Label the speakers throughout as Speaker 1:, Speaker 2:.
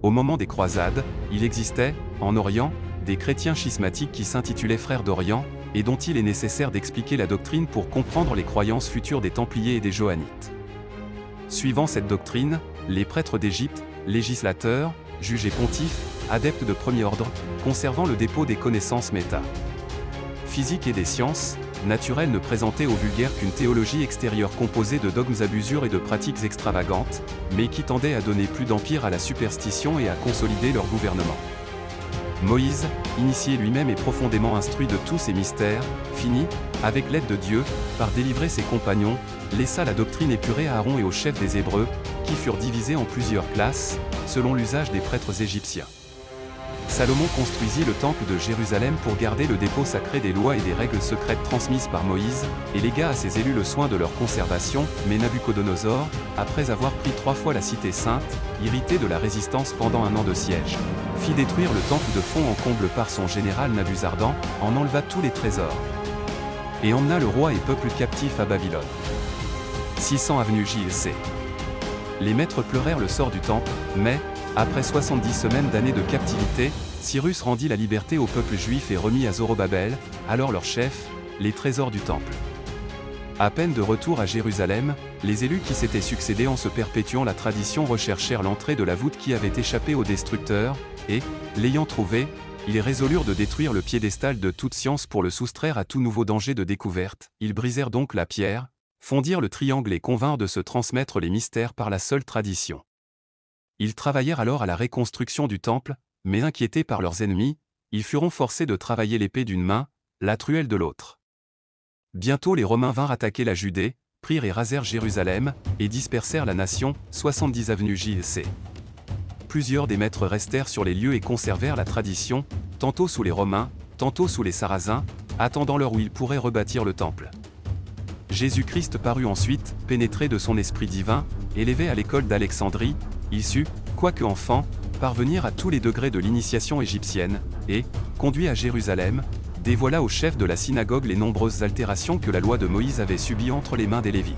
Speaker 1: Au moment des croisades, il existait, en Orient, des chrétiens schismatiques qui s'intitulaient Frères d'Orient, et dont il est nécessaire d'expliquer la doctrine pour comprendre les croyances futures des Templiers et des Johannites. Suivant cette doctrine, les prêtres d'Égypte, législateurs, juges et pontifes, adeptes de premier ordre, conservant le dépôt des connaissances physiques et des sciences naturelles ne présentaient au vulgaire qu'une théologie extérieure composée de dogmes à busure et de pratiques extravagantes, mais qui tendait à donner plus d'empire à la superstition et à consolider leur gouvernement. Moïse, initié lui-même et profondément instruit de tous ces mystères, finit, avec l'aide de Dieu, par délivrer ses compagnons, laissa la doctrine épurée à Aaron et aux chefs des Hébreux, qui furent divisés en plusieurs classes, selon l'usage des prêtres égyptiens. Salomon construisit le temple de Jérusalem pour garder le dépôt sacré des lois et des règles secrètes transmises par Moïse, et légua à ses élus le soin de leur conservation, mais Nabuchodonosor, après avoir pris 3 fois la cité sainte, irrité de la résistance pendant un an de siège, fit détruire le temple de fond en comble par son général Nabuzardan, en enleva tous les trésors, et emmena le roi et peuple captif à Babylone. 600 avenue JLC. Les maîtres pleurèrent le sort du temple, mais, après 70 semaines d'années de captivité, Cyrus rendit la liberté au peuple juif et remit à Zorobabel, alors leur chef, les trésors du temple. À peine de retour à Jérusalem, les élus qui s'étaient succédé en se perpétuant la tradition recherchèrent l'entrée de la voûte qui avait échappé au destructeur, et, l'ayant trouvée, ils résolurent de détruire le piédestal de toute science pour le soustraire à tout nouveau danger de découverte. Ils brisèrent donc la pierre, fondirent le triangle et convinrent de se transmettre les mystères par la seule tradition. Ils travaillèrent alors à la reconstruction du temple, mais inquiétés par leurs ennemis, ils furent forcés de travailler l'épée d'une main, la truelle de l'autre. Bientôt les Romains vinrent attaquer la Judée, prirent et rasèrent Jérusalem, et dispersèrent la nation, 70 avenue JLC. Plusieurs des maîtres restèrent sur les lieux et conservèrent la tradition, tantôt sous les Romains, tantôt sous les Sarrasins, attendant l'heure où ils pourraient rebâtir le temple. Jésus-Christ parut ensuite, pénétré de son esprit divin, élevé à l'école d'Alexandrie, il sut, quoique enfant, parvenir à tous les degrés de l'initiation égyptienne, et, conduit à Jérusalem, dévoila au chef de la synagogue les nombreuses altérations que la loi de Moïse avait subies entre les mains des Lévites.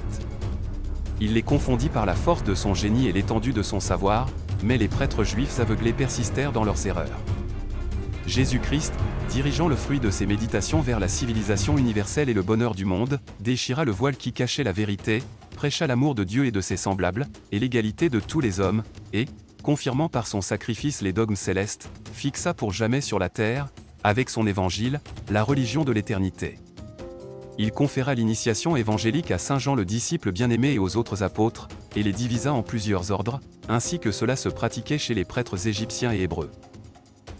Speaker 1: Il les confondit par la force de son génie et l'étendue de son savoir, mais les prêtres juifs aveuglés persistèrent dans leurs erreurs. Jésus-Christ, dirigeant le fruit de ses méditations vers la civilisation universelle et le bonheur du monde, déchira le voile qui cachait la vérité, prêcha l'amour de Dieu et de ses semblables, et l'égalité de tous les hommes, et, confirmant par son sacrifice les dogmes célestes, fixa pour jamais sur la terre, avec son évangile, la religion de l'éternité. Il conféra l'initiation évangélique à Saint Jean le disciple bien-aimé et aux autres apôtres, et les divisa en plusieurs ordres, ainsi que cela se pratiquait chez les prêtres égyptiens et hébreux.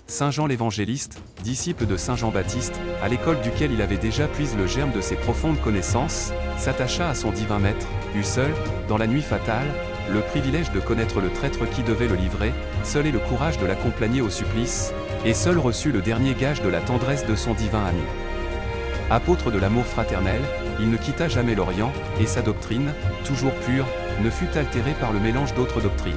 Speaker 1: Saint Jean l'évangéliste, disciple de Saint Jean-Baptiste, à l'école duquel il avait déjà puisé le germe de ses profondes connaissances, s'attacha à son divin maître, eut seul, dans la nuit fatale, le privilège de connaître le traître qui devait le livrer, seul et le courage de l'accompagner au supplice, et seul reçut le dernier gage de la tendresse de son divin ami. Apôtre de l'amour fraternel, il ne quitta jamais l'Orient, et sa doctrine, toujours pure, ne fut altérée par le mélange d'autres doctrines.